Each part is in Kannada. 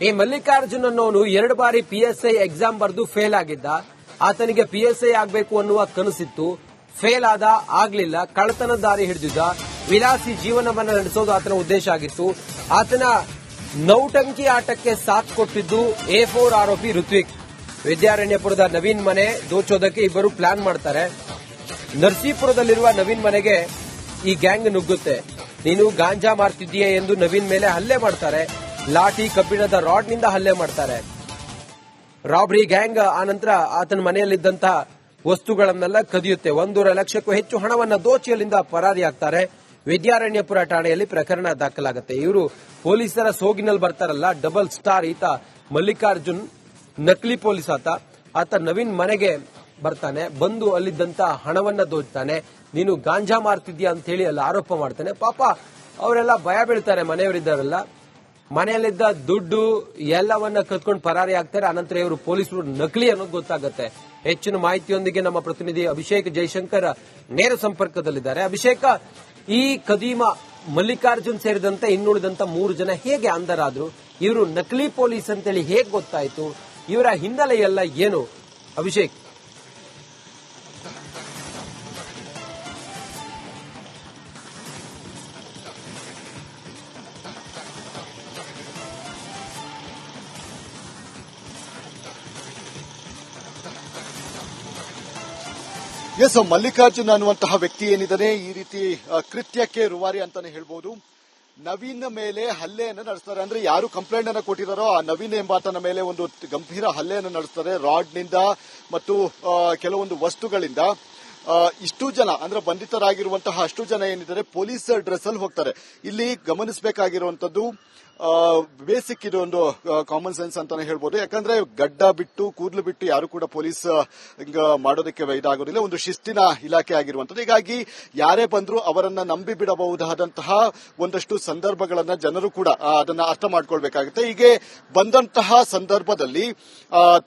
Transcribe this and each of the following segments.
ಈ ಮಲ್ಲಿಕಾರ್ಜುನ್ ಅನ್ನೋನು 2 ಬಾರಿ PSI ಎಕ್ಸಾಮ್ ಬರೆದು ಫೇಲ್ ಆಗಿದ್ದ. ಆತನಿಗೆ PSI ಆಗಬೇಕು ಅನ್ನುವ ಕನಸಿತ್ತು. ಫೇಲ್ ಆದ, ಆಗ್ಲಿಲ್ಲ. ಕಳ್ಳತನ ದಾರಿ ಹಿಡಿದಿದ್ದ. ವಿಲಾಸಿ ಜೀವನವನ್ನ ನಡೆಸೋದು ಆತನ ಉದ್ದೇಶ ಆಗಿತ್ತು. ಆತನ ನೌಟಂಕಿ ಆಟಕ್ಕೆ ಸಾಥ್ ಕೊಟ್ಟಿದ್ದು A4 ಆರೋಪಿ ಋತ್ವಿಕ್. ವಿದ್ಯಾರಣ್ಯಪುರದ ನವೀನ್ ಮನೆ ದೋಚೋದಕ್ಕೆ ಇಬ್ಬರು ಪ್ಲಾನ್ ಮಾಡ್ತಾರೆ. ನರಸೀಪುರದಲ್ಲಿರುವ ನವೀನ್ ಮನೆಗೆ ಈ ಗ್ಯಾಂಗ್ ನುಗ್ಗುತ್ತೆ. ನೀನು ಗಾಂಜಾ ಮಾರ್ತಿದ್ದೀಯ ಎಂದು ನವೀನ್ ಮೇಲೆ ಹಲ್ಲೆ ಮಾಡ್ತಾರೆ. ಲಾಠಿ, ಕಬ್ಬಿಣದ ರಾಡ್ನಿಂದ ಹಲ್ಲೆ ಮಾಡ್ತಾರೆ. ರಾಬರಿ ಗ್ಯಾಂಗ್ ಆನಂತರ ಆತನ ಮನೆಯಲ್ಲಿದ್ದಂತಹ ವಸ್ತುಗಳನ್ನೆಲ್ಲ ಕದಿಯುತ್ತೆ. 1.5 ಲಕ್ಷಕ್ಕೂ ಹೆಚ್ಚು ಹಣವನ್ನು ದೋಚಿ ಅಲ್ಲಿಂದ ಪರಾರಿಯಾಗ್ತಾರೆ. ವಿದ್ಯಾರಣ್ಯಪುರ ಠಾಣೆಯಲ್ಲಿ ಪ್ರಕರಣ ದಾಖಲಾಗುತ್ತೆ. ಇವರು ಪೊಲೀಸರ ಸೋಗಿನಲ್ಲಿ ಬರ್ತಾರಲ್ಲ, ಡಬಲ್ ಸ್ಟಾರ್ ಈತ ಮಲ್ಲಿಕಾರ್ಜುನ್, ನಕಲಿ ಪೊಲೀಸ್ ಆತ ನವೀನ್ ಮನೆಗೆ ಬರ್ತಾನೆ. ಬಂದು ಅಲ್ಲಿದ್ದಂತ ಹಣವನ್ನ ದೋಚ್ತಾನೆ. ನೀನು ಗಾಂಜಾ ಮಾರ್ತಿದ್ಯಾ ಅಂತ ಹೇಳಿ ಅಲ್ಲಿ ಆರೋಪ ಮಾಡ್ತಾನೆ. ಪಾಪ ಅವರೆಲ್ಲ ಭಯ ಬೀಳ್ತಾರೆ. ಮನೆಯವರಿದ್ದಾರಲ್ಲ, ಮನೆಯಲ್ಲಿದ್ದ ದುಡ್ಡು ಎಲ್ಲವನ್ನ ಕತ್ಕೊಂಡು ಪರಾರಿ ಆಗ್ತಾರೆ. ಅನಂತರ ಇವರು ಪೊಲೀಸರು ನಕಲಿ ಅನ್ನೋದು ಗೊತ್ತಾಗುತ್ತೆ. ಹೆಚ್ಚಿನ ಮಾಹಿತಿಯೊಂದಿಗೆ ನಮ್ಮ ಪ್ರತಿನಿಧಿ ಅಭಿಷೇಕ್ ಜೈಶಂಕರ್ ನೇರ ಸಂಪರ್ಕದಲ್ಲಿದ್ದಾರೆ. ಅಭಿಷೇಕ, ಈ ಕದೀಮ ಮಲ್ಲಿಕಾರ್ಜುನ್ ಸೇರಿದಂತೆ ಇನ್ನುಳಿದಂತ 3 ಜನ ಹೇಗೆ ಅಂಧರಾದ್ರು? ಇವರು ನಕಲಿ ಪೊಲೀಸ್ ಅಂತೇಳಿ ಹೇಗೆ ಗೊತ್ತಾಯ್ತು? ಇವರ ಹಿನ್ನೆಲೆ ಎಲ್ಲ ಏನು? ಅಭಿಷೇಕ್. ಎಸ್, ಮಲ್ಲಿಕಾರ್ಜುನ್ ಅನ್ನುವಂತಹ ವ್ಯಕ್ತಿ ಏನಿದ್ದಾನೆ ಈ ರೀತಿ ಕೃತ್ಯಕ್ಕೆ ರೂವಾರಿ ಅಂತಾನೆ ಹೇಳ್ಬೋದು. ನವೀನ್ ಮೇಲೆ ಹಲ್ಲೆಯನ್ನು ನಡೆಸ್ತಾರೆ. ಅಂದ್ರೆ ಯಾರು ಕಂಪ್ಲೇಂಟ್ ಅನ್ನು ಕೊಟ್ಟಿದ್ದಾರೋ ಆ ನವೀನ್ ಎಂಬಾತನ ಮೇಲೆ ಒಂದು ಗಂಭೀರ ಹಲ್ಲೆಯನ್ನು ನಡೆಸ್ತಾರೆ. ರಾಡ್ನಿಂದ ಮತ್ತು ಕೆಲವೊಂದು ವಸ್ತುಗಳಿಂದ. ಇಷ್ಟು ಜನ ಅಂದ್ರೆ ಬಂಧಿತರಾಗಿರುವಂತಹ ಅಷ್ಟು ಜನ ಏನಿದ್ದಾರೆ ಪೊಲೀಸ್ ಡ್ರೆಸ್ ಅಲ್ಲಿ ಹೋಗ್ತಾರೆ. ಇಲ್ಲಿ ಗಮನಿಸಬೇಕಾಗಿರುವಂತದ್ದು ಬೇಸಿಕ್ ಇದು ಒಂದು ಕಾಮನ್ ಸೆನ್ಸ್ ಅಂತಾನೆ ಹೇಳ್ಬೋದು. ಯಾಕಂದ್ರೆ ಗಡ್ಡ ಬಿಟ್ಟು ಕೂದಲು ಬಿಟ್ಟು ಯಾರು ಕೂಡ ಪೊಲೀಸ್ ಮಾಡೋದಕ್ಕೆ ಇದಾಗೋದಿಲ್ಲ. ಒಂದು ಶಿಸ್ತಿನ ಇಲಾಖೆ ಆಗಿರುವಂತದ್ದು. ಹೀಗಾಗಿ ಯಾರೇ ಬಂದ್ರು ಅವರನ್ನ ನಂಬಿ ಬಿಡಬಹುದಾದಂತಹ ಒಂದಷ್ಟು ಸಂದರ್ಭಗಳನ್ನ ಜನರು ಕೂಡ ಅದನ್ನ ಅರ್ಥ ಮಾಡ್ಕೊಳ್ಬೇಕಾಗುತ್ತೆ. ಹೀಗೆ ಬಂದಂತಹ ಸಂದರ್ಭದಲ್ಲಿ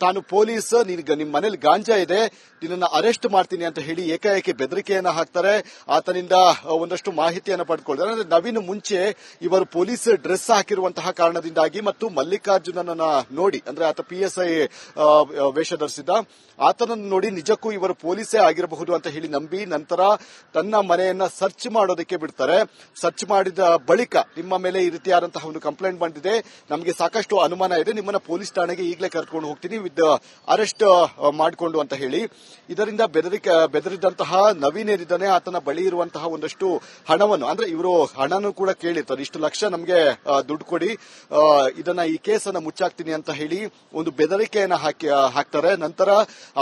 ತಾನು ಪೊಲೀಸ್, ನಿಮ್ ಮನೇಲಿ ಗಾಂಜಾ ಇದೆ, ನಿನ್ನನ್ನು ಅರೆಸ್ಟ್ ಮಾಡ್ತೀನಿ ಅಂತ ಹೇಳಿ ಏಕಾಏಕಿ ಬೆದರಿಕೆಯನ್ನ ಹಾಕ್ತಾರೆ. ಆತನಿಂದ ಒಂದಷ್ಟು ಮಾಹಿತಿಯನ್ನು ಪಡೆದುಕೊಳ್ತಾರೆ. ಅಂದ್ರೆ ನವೀನ್ ಮುಂಚೆ ಇವರು ಪೊಲೀಸ್ ಡ್ರೆಸ್ ಹಾಕಿರುವಂತಹ ಕಾರಣದಿಂದಾಗಿ ಮತ್ತು ಮಲ್ಲಿಕಾರ್ಜುನನ್ನ ನೋಡಿ, ಅಂದ್ರೆ ಆತ PSI ವೇಷ ಧರಿಸಿದ್ದ, ಆತನನ್ನು ನೋಡಿ ನಿಜಕ್ಕೂ ಇವರು ಪೊಲೀಸೇ ಆಗಿರಬಹುದು ಅಂತ ಹೇಳಿ ನಂಬಿ ನಂತರ ತನ್ನ ಮನೆಯನ್ನ ಸರ್ಚ್ ಮಾಡೋದಕ್ಕೆ ಬಿಡ್ತಾರೆ. ಸರ್ಚ್ ಮಾಡಿದ ಬಳಿಕ ನಿಮ್ಮ ಮೇಲೆ ಈ ರೀತಿಯಾದಂತಹ ಒಂದು ಕಂಪ್ಲೇಂಟ್ ಬಂದಿದೆ, ನಮಗೆ ಸಾಕಷ್ಟು ಅನುಮಾನ ಇದೆ, ನಿಮ್ಮನ್ನ ಪೊಲೀಸ್ ಠಾಣೆಗೆ ಈಗಲೇ ಕರ್ಕೊಂಡು ಹೋಗ್ತೀನಿ ವಿತ್ ಅರೆಸ್ಟ್ ಮಾಡಿಕೊಂಡು ಅಂತ ಹೇಳಿ ಇದರಿಂದ ಬೆದರಿದಂತಹ ನವೀನ್ ಏನಿದ್ದಾನೆ ಆತನ ಬಳಿ ಇರುವಂತಹ ಒಂದಷ್ಟು ಹಣವನ್ನು, ಅಂದ್ರೆ ಇವರು ಹಣನೂ ಕೂಡ ಕೇಳಿರ್ತಾರೆ, ಇಷ್ಟು ಲಕ್ಷ ನಮಗೆ ದುಡ್ಡು ಕೊಡಿ, ಇದನ್ನ ಈ ಕೇಸನ್ನ ಮುಚ್ಚಾಕ್ತೀನಿ ಅಂತ ಹೇಳಿ ಒಂದು ಬೆದರಿಕೆಯನ್ನ ಹಾಕ್ತಾರೆ. ನಂತರ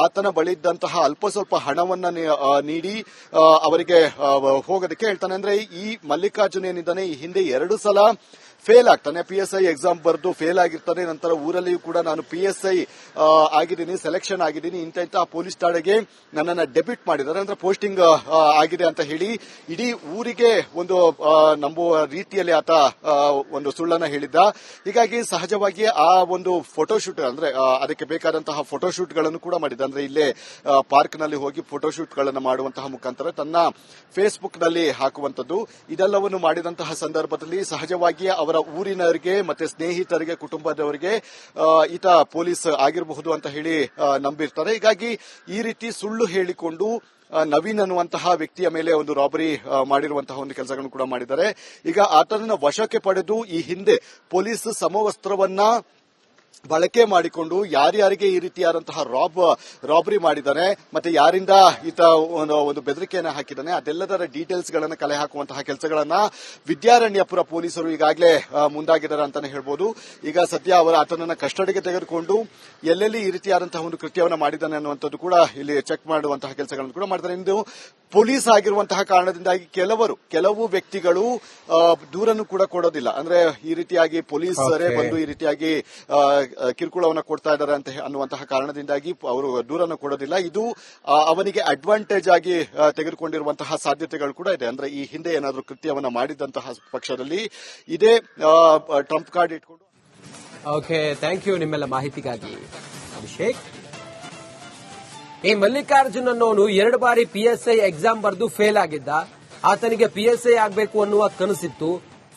ಆತನ ಬಳಿ ಇದ್ದಂತಹ ಅಲ್ಪ ಸ್ವಲ್ಪ ಹಣವನ್ನ ನೀಡಿ ಅವರಿಗೆ ಹೋಗೋದಕ್ಕೆ ಹೇಳ್ತಾನೆ. ಅಂದ್ರೆ ಈ ಮಲ್ಲಿಕಾರ್ಜುನ್ ಏನಿದ್ದಾನೆ ಈ ಹಿಂದೆ 2 ಸಲ ಫೇಲ್ ಆಗ್ತಾನೆ. PSI ಎಕ್ಸಾಮ್ ಬರೆದು ಫೇಲ್ ಆಗಿರ್ತಾನೆ. ನಂತರ ಊರಲ್ಲಿಯೂ ಕೂಡ ನಾನು PSI ಆಗಿದ್ದೀನಿ, ಸೆಲೆಕ್ಷನ್ ಆಗಿದ್ದೀನಿ, ಇಂಥ ಪೊಲೀಸ್ ಠಾಣೆಗೆ ನನ್ನನ್ನು ಡೆಬ್ಯೂಟ್ ಮಾಡಿದ್ದಾರೆ, ಅಂದ್ರೆ ಪೋಸ್ಟಿಂಗ್ ಆಗಿದೆ ಅಂತ ಹೇಳಿ ಇಡೀ ಊರಿಗೆ ಒಂದು ನಂಬುವ ರೀತಿಯಲ್ಲಿ ಆತ ಒಂದು ಸುಳ್ಳನ್ನ ಹೇಳಿದ್ದ. ಹೀಗಾಗಿ ಸಹಜವಾಗಿ ಆ ಒಂದು ಫೋಟೋಶೂಟ್, ಅಂದ್ರೆ ಅದಕ್ಕೆ ಬೇಕಾದಂತಹ ಫೋಟೋಶೂಟ್ಗಳನ್ನು ಕೂಡ ಮಾಡಿದ್ದ. ಅಂದ್ರೆ ಇಲ್ಲೇ ಪಾರ್ಕ್ ನಲ್ಲಿ ಹೋಗಿ ಫೋಟೋಶೂಟ್ಗಳನ್ನು ಮಾಡುವಂತಹ ಮುಖಾಂತರ ತನ್ನ ಫೇಸ್ಬುಕ್ ನಲ್ಲಿ ಹಾಕುವಂತದ್ದು. ಇದೆಲ್ಲವನ್ನು ಮಾಡಿದಂತಹ ಸಂದರ್ಭದಲ್ಲಿ ಸಹಜವಾಗಿ ಅವರ ಊರಿನವರಿಗೆ ಮತ್ತೆ ಸ್ನೇಹಿತರಿಗೆ, ಕುಟುಂಬದವರಿಗೆ ಈತ ಪೊಲೀಸ್ ಆಗಿರಬಹುದು ಅಂತ ಹೇಳಿ ನಂಬಿರ್ತಾರೆ. ಹೀಗಾಗಿ ಈ ರೀತಿ ಸುಳ್ಳು ಹೇಳಿಕೊಂಡು ನವೀನ್ ಅನ್ನುವಂತಹ ವ್ಯಕ್ತಿಯ ಮೇಲೆ ಒಂದು ರಾಬರಿ ಮಾಡಿರುವಂತಹ ಒಂದು ಕೆಲಸಗಳನ್ನು ಕೂಡ ಮಾಡಿದ್ದಾರೆ. ಈಗ ಆತನನ್ನು ವಶಕ್ಕೆ ಪಡೆದು ಈ ಹಿಂದೆ ಪೊಲೀಸ್ ಸಮವಸ್ತ್ರವನ್ನ ಬಳಕೆ ಮಾಡಿಕೊಂಡು ಯಾರ್ಯಾರಿಗೆ ಈ ರೀತಿಯಾದಂತಹ ರಾಬರಿ ಮಾಡಿದ್ದಾನೆ ಮತ್ತೆ ಯಾರಿಂದ ಈತ ಒಂದು ಬೆದರಿಕೆಯನ್ನು ಹಾಕಿದ್ದಾನೆ ಅದೆಲ್ಲದರ ಡೀಟೇಲ್ಸ್ ಗಳನ್ನ ಕಲೆ ಹಾಕುವಂತಹ ಕೆಲಸಗಳನ್ನ ವಿದ್ಯಾರಣ್ಯಪುರ ಪೊಲೀಸರು ಈಗಾಗಲೇ ಮುಂದಾಗಿದ್ದಾರೆ ಅಂತಾನೆ ಹೇಳ್ಬೋದು. ಈಗ ಸದ್ಯ ಅವರು ಆತನನ್ನ ಕಸ್ಟಡಿಗೆ ತೆಗೆದುಕೊಂಡು ಎಲ್ಲೆಲ್ಲಿ ಈ ರೀತಿಯಾದಂತಹ ಒಂದು ಕೃತ್ಯವನ್ನು ಮಾಡಿದ್ದಾನೆ ಅನ್ನುವಂಥದ್ದು ಕೂಡ ಇಲ್ಲಿ ಚೆಕ್ ಮಾಡುವಂತಹ ಕೆಲಸಗಳನ್ನು ಕೂಡ ಮಾಡಿದ್ದಾರೆ. ಇಂದು ಪೊಲೀಸ್ ಆಗಿರುವಂತಹ ಕಾರಣದಿಂದಾಗಿ ಕೆಲವು ವ್ಯಕ್ತಿಗಳು ದೂರನ್ನು ಕೂಡ ಕೊಡೋದಿಲ್ಲ. ಅಂದ್ರೆ ಈ ರೀತಿಯಾಗಿ ಪೊಲೀಸರೇ ಬಂದು ಈ ರೀತಿಯಾಗಿ ಕಿರುಕುಳವನ್ನು ಕೊಡ್ತಾ ಇದ್ದಾರೆ ಅಂತ ಅನ್ನುವಂತಹ ಕಾರಣದಿಂದಾಗಿ ಅವರು ದೂರನ್ನು ಕೊಡೋದಿಲ್ಲ. ಇದು ಅವನಿಗೆ ಅಡ್ವಾಂಟೇಜ್ ಆಗಿ ತೆಗೆದುಕೊಂಡಿರುವಂತಹ ಸಾಧ್ಯತೆಗಳು ಕೂಡ ಇದೆ. ಅಂದ್ರೆ ಈ ಹಿಂದೆ ಏನಾದರೂ ಕೃತ್ಯವನ್ನ ಮಾಡಿದಂತಹ ಪಕ್ಷದಲ್ಲಿ ಇದೇ ಟ್ರಂಪ್ ಕಾರ್ಡ್ ಇಟ್ಕೊಂಡು. ಓಕೆ, ಥ್ಯಾಂಕ್ ಯು ನಿಮ್ಮೆಲ್ಲ ಮಾಹಿತಿಗಾಗಿ ಅಭಿಷೇಕ್. ಈ ಮಲ್ಲಿಕಾರ್ಜುನ್ ಅನ್ನೋನು 2 ಬಾರಿ PSI ಎಕ್ಸಾಮ್ ಬರೆದು ಫೇಲ್ ಆಗಿದ್ದ. ಆತನಿಗೆ PSI ಆಗಬೇಕು ಅನ್ನುವ ಕನಸಿತ್ತು.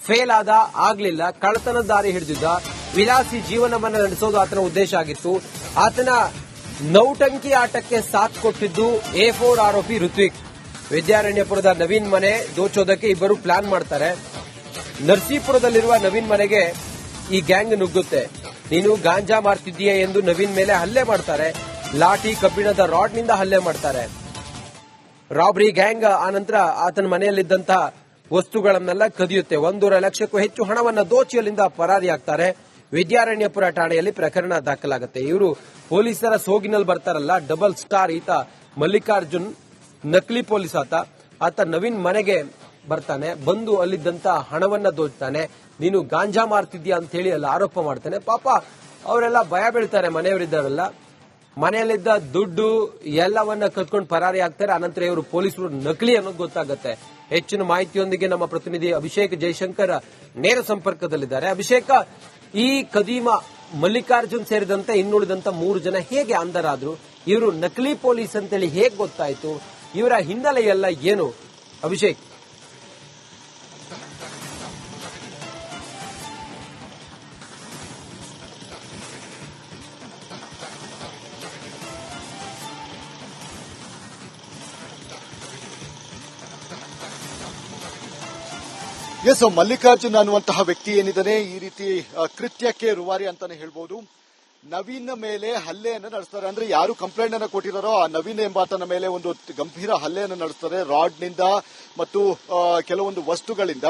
ಫೇಲ್ ಆದ, ಆಗ್ಲಿಲ್ಲ. ಕಳ್ಳತನ ದಾರಿ ಹಿಡಿದಿದ್ದ. ವಿಲಾಸಿ ಜೀವನವನ್ನು ನಡೆಸೋದು ಆತನ ಉದ್ದೇಶ ಆಗಿತ್ತು. ಆತನ ನೌಟಂಕಿ ಆಟಕ್ಕೆ ಸಾಥ್ ಕೊಟ್ಟಿದ್ದು A4 ಆರೋಪಿ ಋತ್ವಿಕ್. ವಿದ್ಯಾರಣ್ಯಪುರದ ನವೀನ್ ಮನೆ ದೋಚೋದಕ್ಕೆ ಇಬ್ಬರು ಪ್ಲಾನ್ ಮಾಡ್ತಾರೆ. ನರಸೀಪುರದಲ್ಲಿರುವ ನವೀನ್ ಮನೆಗೆ ಈ ಗ್ಯಾಂಗ್ ನುಗ್ಗುತ್ತೆ. ನೀನು ಗಾಂಜಾ ಮಾರ್ತಿದ್ದೀಯ ಎಂದು ನವೀನ್ ಮೇಲೆ ಹಲ್ಲೆ ಮಾಡ್ತಾರೆ. ಲಾಠಿ, ಕಬ್ಬಿಣದ ರಾಡ್ನಿಂದ ಹಲ್ಲೆ ಮಾಡ್ತಾರೆ. ರಾಬರಿ ಗ್ಯಾಂಗ್ ಆನಂತರ ಆತನ ಮನೆಯಲ್ಲಿದ್ದಂತಹ ವಸ್ತುಗಳನ್ನೆಲ್ಲ ಕದಿಯುತ್ತೆ. 1.5 ಲಕ್ಷಕ್ಕೂ ಹೆಚ್ಚು ಹಣವನ್ನು ದೋಚಿ ಅಲ್ಲಿಂದ ಪರಾರಿಯಾಗ್ತಾರೆ. ವಿದ್ಯಾರಣ್ಯಪುರ ಠಾಣೆಯಲ್ಲಿ ಪ್ರಕರಣ ದಾಖಲಾಗುತ್ತೆ. ಇವರು ಪೊಲೀಸರ ಸೋಗಿನಲ್ಲಿ ಬರ್ತಾರಲ್ಲ, ಡಬಲ್ ಸ್ಟಾರ್ ಈತ ಮಲ್ಲಿಕಾರ್ಜುನ್ ನಕಲಿ ಪೊಲೀಸ್ ಆತ ನವೀನ್ ಮನೆಗೆ ಬರ್ತಾನೆ. ಬಂದು ಅಲ್ಲಿದ್ದಂತ ಹಣವನ್ನ ದೋಚ್ತಾನೆ. ನೀನು ಗಾಂಜಾ ಮಾರ್ತಿದ್ಯಾ ಅಂತ ಹೇಳಿ ಅಲ್ಲಿ ಆರೋಪ ಮಾಡ್ತಾನೆ. ಪಾಪ ಅವರೆಲ್ಲ ಭಯ ಬೀಳ್ತಾರೆ, ಮನೆಯವರಿದ್ದಾರಲ್ಲ. ಮನೆಯಲ್ಲಿದ್ದ ದುಡ್ಡು ಎಲ್ಲವನ್ನ ಕದ್ಕೊಂಡು ಪರಾರಿ ಆಗ್ತಾರೆ. ಅನಂತರ ಇವರು ಪೊಲೀಸರು ನಕಲಿ ಅನ್ನೋದು ಗೊತ್ತಾಗುತ್ತೆ. ಹೆಚ್ಚಿನ ಮಾಹಿತಿಯೊಂದಿಗೆ ನಮ್ಮ ಪ್ರತಿನಿಧಿ ಅಭಿಷೇಕ್ ಜೈಶಂಕರ್ ನೇರ ಸಂಪರ್ಕದಲ್ಲಿದ್ದಾರೆ. ಅಭಿಷೇಕ, ಈ ಕದೀಮ ಮಲ್ಲಿಕಾರ್ಜುನ್ ಸೇರಿದಂತೆ ಇನ್ನುಳಿದಂತ 3 ಜನ ಹೇಗೆ ಅಂಧರಾದ್ರು? ಇವರು ನಕಲಿ ಪೊಲೀಸ್ ಅಂತೇಳಿ ಹೇಗೆ ಗೊತ್ತಾಯ್ತು? ಇವರ ಹಿನ್ನೆಲೆ ಎಲ್ಲ ಏನು? ಅಭಿಷೇಕ್. ಎಸ್, ಮಲ್ಲಿಕಾರ್ಜುನ್ ಅನ್ನುವಂತಹ ವ್ಯಕ್ತಿ ಏನಿದ್ದಾನೆ ಈ ರೀತಿ ಕೃತ್ಯಕ್ಕೆ ರೂವಾರಿ ಅಂತಾನೆ ಹೇಳ್ಬೋದು. ನವೀನ್ ಮೇಲೆ ಹಲ್ಲೆಯನ್ನು ನಡೆಸ್ತಾರೆ. ಅಂದ್ರೆ ಯಾರು ಕಂಪ್ಲೇಂಟ್ ಅನ್ನು ಕೊಟ್ಟಿದ್ದಾರೋ ಆ ನವೀನ್ ಎಂಬಾತನ ಮೇಲೆ ಒಂದು ಗಂಭೀರ ಹಲ್ಲೆಯನ್ನು ನಡೆಸ್ತಾರೆ. ರಾಡ್ನಿಂದ ಮತ್ತು ಕೆಲವೊಂದು ವಸ್ತುಗಳಿಂದ.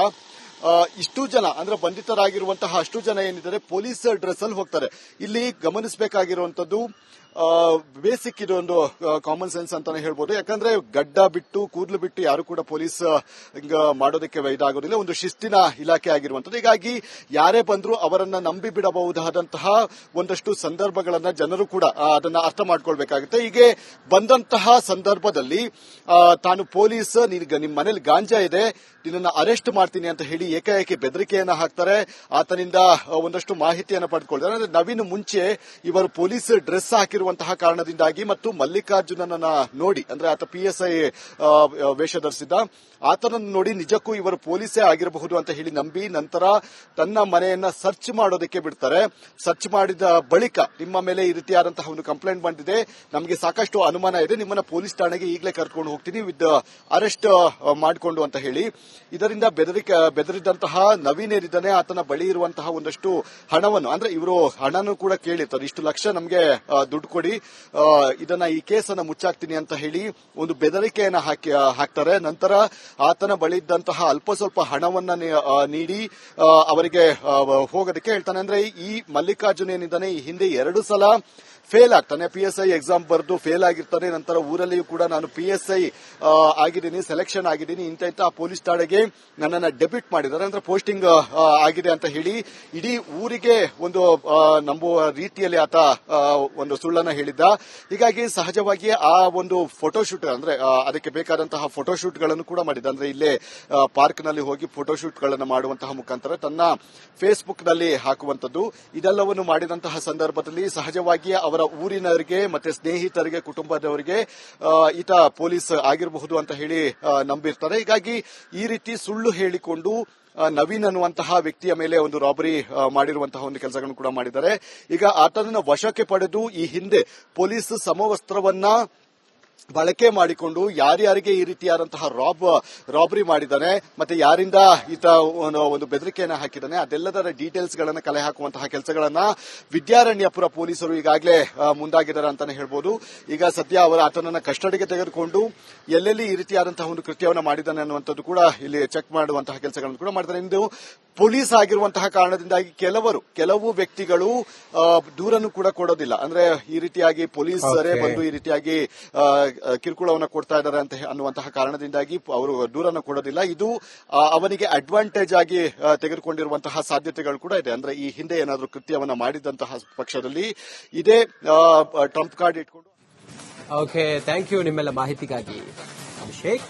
ಇಷ್ಟು ಜನ ಅಂದ್ರೆ ಬಂಧಿತರಾಗಿರುವಂತಹ ಅಷ್ಟು ಜನ ಏನಿದ್ದಾರೆ ಪೊಲೀಸ್ ಡ್ರೆಸ್ ಅಲ್ಲಿ ಹೋಗ್ತಾರೆ. ಇಲ್ಲಿ ಗಮನಿಸಬೇಕಾಗಿರುವಂತದ್ದು ಬೇಸಿಕ್ ಇದೊಂದು ಕಾಮನ್ ಸೆನ್ಸ್ ಅಂತಾನೆ ಹೇಳ್ಬೋದು. ಯಾಕಂದ್ರೆ ಗಡ್ಡ ಬಿಟ್ಟು ಕೂದಲು ಬಿಟ್ಟು ಯಾರು ಕೂಡ ಪೊಲೀಸ್ ಮಾಡೋದಕ್ಕೆ ಇದಾಗೋದಿಲ್ಲ. ಒಂದು ಶಿಸ್ತಿನ ಇಲಾಖೆ ಆಗಿರುವಂತದ್ದು. ಹೀಗಾಗಿ ಯಾರೇ ಬಂದ್ರು ಅವರನ್ನ ನಂಬಿ ಬಿಡಬಹುದಾದಂತಹ ಒಂದಷ್ಟು ಸಂದರ್ಭಗಳನ್ನ ಜನರು ಕೂಡ ಅದನ್ನ ಅರ್ಥ ಮಾಡ್ಕೊಳ್ಬೇಕಾಗುತ್ತೆ. ಹೀಗೆ ಬಂದಂತಹ ಸಂದರ್ಭದಲ್ಲಿ ತಾನು ಪೊಲೀಸ್, ನಿಮ್ ಮನೇಲಿ ಗಾಂಜಾ ಇದೆ, ನಿನ್ನನ್ನು ಅರೆಸ್ಟ್ ಮಾಡ್ತೀನಿ ಅಂತ ಹೇಳಿ ಏಕಾಏಕಿ ಬೆದರಿಕೆಯನ್ನ ಹಾಕ್ತಾರೆ. ಆತನಿಂದ ಒಂದಷ್ಟು ಮಾಹಿತಿಯನ್ನು ಪಡೆದುಕೊಳ್ತಾರೆ. ಅಂದ್ರೆ ನವೀನ್ ಮುಂಚೆ ಇವರು ಪೊಲೀಸ್ ಡ್ರೆಸ್ ಹಾಕಿರುವಂತಹ ಕಾರಣದಿಂದಾಗಿ ಮತ್ತು ಮಲ್ಲಿಕಾರ್ಜುನನ್ನ ನೋಡಿ, ಅಂದ್ರೆ ಆತ PSI ವೇಷ ಧರಿಸಿದ್ದ, ಆತನನ್ನು ನೋಡಿ ನಿಜಕ್ಕೂ ಇವರು ಪೊಲೀಸೇ ಆಗಿರಬಹುದು ಅಂತ ಹೇಳಿ ನಂಬಿ ನಂತರ ತನ್ನ ಮನೆಯನ್ನ ಸರ್ಚ್ ಮಾಡೋದಕ್ಕೆ ಬಿಡ್ತಾರೆ. ಸರ್ಚ್ ಮಾಡಿದ ಬಳಿಕ ನಿಮ್ಮ ಮೇಲೆ ಈ ರೀತಿಯಾದಂತಹ ಒಂದು ಕಂಪ್ಲೇಂಟ್ ಬಂದಿದೆ, ನಮಗೆ ಸಾಕಷ್ಟು ಅನುಮಾನ ಇದೆ, ನಿಮ್ಮನ್ನ ಪೊಲೀಸ್ ಠಾಣೆಗೆ ಈಗಲೇ ಕರ್ಕೊಂಡು ಹೋಗ್ತೀನಿ ವಿತ್ ಅರೆಸ್ಟ್ ಮಾಡಿಕೊಂಡು ಅಂತ ಹೇಳಿ ಇದರಿಂದ ಬೆದರಿದಂತಹ ನವೀನ್ ಏನಿದ್ದಾನೆ ಆತನ ಬಳಿ ಇರುವಂತಹ ಒಂದಷ್ಟು ಹಣವನ್ನು, ಅಂದ್ರೆ ಇವರು ಹಣನೂ ಕೂಡ ಕೇಳಿರ್ತಾರೆ, ಇಷ್ಟು ಲಕ್ಷ ನಮಗೆ ದುಡ್ಡು ಕೊಡಿ, ಈ ಕೇಸನ್ನ ಮುಚ್ಚಾಕ್ತೀನಿ ಅಂತ ಹೇಳಿ ಒಂದು ಬೆದರಿಕೆಯನ್ನ ಹಾಕ್ತಾರೆ. ನಂತರ ಆತನ ಬಳಿ ಇದ್ದಂತಹ ಅಲ್ಪ ಸ್ವಲ್ಪ ಹಣವನ್ನ ನೀಡಿ ಅವರಿಗೆ ಹೋಗೋದಕ್ಕೆ ಹೇಳ್ತಾನೆ. ಅಂದ್ರೆ ಈ ಮಲ್ಲಿಕಾರ್ಜುನ್ ಏನಿದ್ದಾನೆ ಈ ಹಿಂದೆ 2 ಸಲ ಫೇಲ್ ಆಗ್ತಾನೆ. PSI ಎಕ್ಸಾಮ್ ಬರೆದು ಫೇಲ್ ಆಗಿರ್ತಾನೆ. ನಂತರ ಊರಲ್ಲಿಯೂ ಕೂಡ ನಾನು PSI ಆಗಿದ್ದೀನಿ, ಸೆಲೆಕ್ಷನ್ ಆಗಿದ್ದೀನಿ, ಇಂಥ ಪೊಲೀಸ್ ಠಾಣೆಗೆ ನನ್ನನ್ನು ಡೆಬ್ಯೂಟ್ ಮಾಡಿದ್ದಾರೆ, ಅಂದ್ರೆ ಪೋಸ್ಟಿಂಗ್ ಆಗಿದೆ ಅಂತ ಹೇಳಿ ಇಡೀ ಊರಿಗೆ ಒಂದು ನಂಬುವ ರೀತಿಯಲ್ಲಿ ಆತ ಒಂದು ಸುಳ್ಳನ್ನ ಹೇಳಿದ್ದ. ಹೀಗಾಗಿ ಸಹಜವಾಗಿ ಆ ಒಂದು ಫೋಟೋಶೂಟ್, ಅಂದ್ರೆ ಅದಕ್ಕೆ ಬೇಕಾದಂತಹ ಫೋಟೋಶೂಟ್ ಗಳನ್ನು ಕೂಡ ಮಾಡಿದ್ದ. ಅಂದ್ರೆ ಇಲ್ಲೇ ಪಾರ್ಕ್ ನಲ್ಲಿ ಹೋಗಿ ಫೋಟೋಶೂಟ್ ಗಳನ್ನು ಮಾಡುವಂತಹ ಮುಖಾಂತರ ತನ್ನ ಫೇಸ್ಬುಕ್ ನಲ್ಲಿ ಹಾಕುವಂತದ್ದು, ಇದೆಲ್ಲವನ್ನು ಮಾಡಿದಂತಹ ಸಂದರ್ಭದಲ್ಲಿ ಸಹಜವಾಗಿ ಅವರ ಊರಿನವರಿಗೆ ಮತ್ತೆ ಸ್ನೇಹಿತರಿಗೆ, ಕುಟುಂಬದವರಿಗೆ ಈತ ಪೊಲೀಸ್ ಆಗಿರಬಹುದು ಅಂತ ಹೇಳಿ ನಂಬಿರ್ತಾರೆ. ಹೀಗಾಗಿ ಈ ರೀತಿ ಸುಳ್ಳು ಹೇಳಿಕೊಂಡು ನವೀನ್ ಅನ್ನುವಂತಹ ವ್ಯಕ್ತಿಯ ಮೇಲೆ ಒಂದು ರಾಬರಿ ಮಾಡಿರುವಂತಹ ಒಂದು ಕೆಲಸಗಳನ್ನು ಕೂಡ ಮಾಡಿದ್ದಾರೆ. ಈಗ ಆತನನ್ನು ವಶಕ್ಕೆ ಪಡೆದು ಈ ಹಿಂದೆ ಪೊಲೀಸ್ ಸಮವಸ್ತ್ರವನ್ನ ಬಳಕೆ ಮಾಡಿಕೊಂಡು ಯಾರ್ಯಾರಿಗೆ ಈ ರೀತಿಯಾದಂತಹ ರಾಬರಿ ಮಾಡಿದ್ದಾನೆ ಮತ್ತೆ ಯಾರಿಂದ ಈತ ಒಂದು ಬೆದರಿಕೆಯನ್ನು ಹಾಕಿದ್ದಾನೆ ಅದೆಲ್ಲದರ ಡೀಟೇಲ್ಸ್ ಗಳನ್ನ ಕಲೆ ಹಾಕುವಂತಹ ಕೆಲಸಗಳನ್ನ ವಿದ್ಯಾರಣ್ಯಪುರ ಪೊಲೀಸರು ಈಗಾಗಲೇ ಮುಂದಾಗಿದ್ದಾರೆ ಅಂತಾನೆ ಹೇಳ್ಬೋದು. ಈಗ ಸದ್ಯ ಆತನನ್ನ ಕಸ್ಟಡಿಗೆ ತೆಗೆದುಕೊಂಡು ಎಲ್ಲೆಲ್ಲಿ ಈ ರೀತಿಯಾದಂತಹ ಒಂದು ಕೃತ್ಯವನ್ನು ಮಾಡಿದ್ದಾನೆ ಅನ್ನುವಂಥದ್ದು ಕೂಡ ಇಲ್ಲಿ ಚೆಕ್ ಮಾಡುವಂತಹ ಕೆಲಸಗಳನ್ನು ಕೂಡ ಮಾಡಿದ್ದಾರೆ. ಇಂದು ಪೊಲೀಸ್ ಆಗಿರುವಂತಹ ಕಾರಣದಿಂದಾಗಿ ಕೆಲವು ವ್ಯಕ್ತಿಗಳು ದೂರನ್ನು ಕೂಡ ಕೊಡೋದಿಲ್ಲ. ಅಂದ್ರೆ ಈ ರೀತಿಯಾಗಿ ಪೊಲೀಸರೇ ಬಂದು ಈ ರೀತಿಯಾಗಿ ಕಿರುಕುಳವನ್ನು ಕೊಡ್ತಾ ಇದ್ದಾರೆ ಅಂತ ಅನ್ನುವಂತಹ ಕಾರಣದಿಂದಾಗಿ ಅವರು ದೂರನ್ನು ಕೊಡೋದಿಲ್ಲ. ಇದು ಅವನಿಗೆ ಅಡ್ವಾಂಟೇಜ್ ಆಗಿ ತೆಗೆದುಕೊಂಡಿರುವಂತಹ ಸಾಧ್ಯತೆಗಳು ಕೂಡ ಇದೆ. ಅಂದ್ರೆ ಈ ಹಿಂದೆ ಏನಾದರೂ ಕೃತ್ಯವನ್ನ ಮಾಡಿದಂತಹ ಪಕ್ಷದಲ್ಲಿ ಇದೇ ಟ್ರಂಪ್ ಕಾರ್ಡ್ ಇಟ್ಕೊಂಡು. ಓಕೆ, ಥ್ಯಾಂಕ್ ಯು ನಿಮ್ಮೆಲ್ಲ ಮಾಹಿತಿಗಾಗಿ ಅಭಿಷೇಕ್.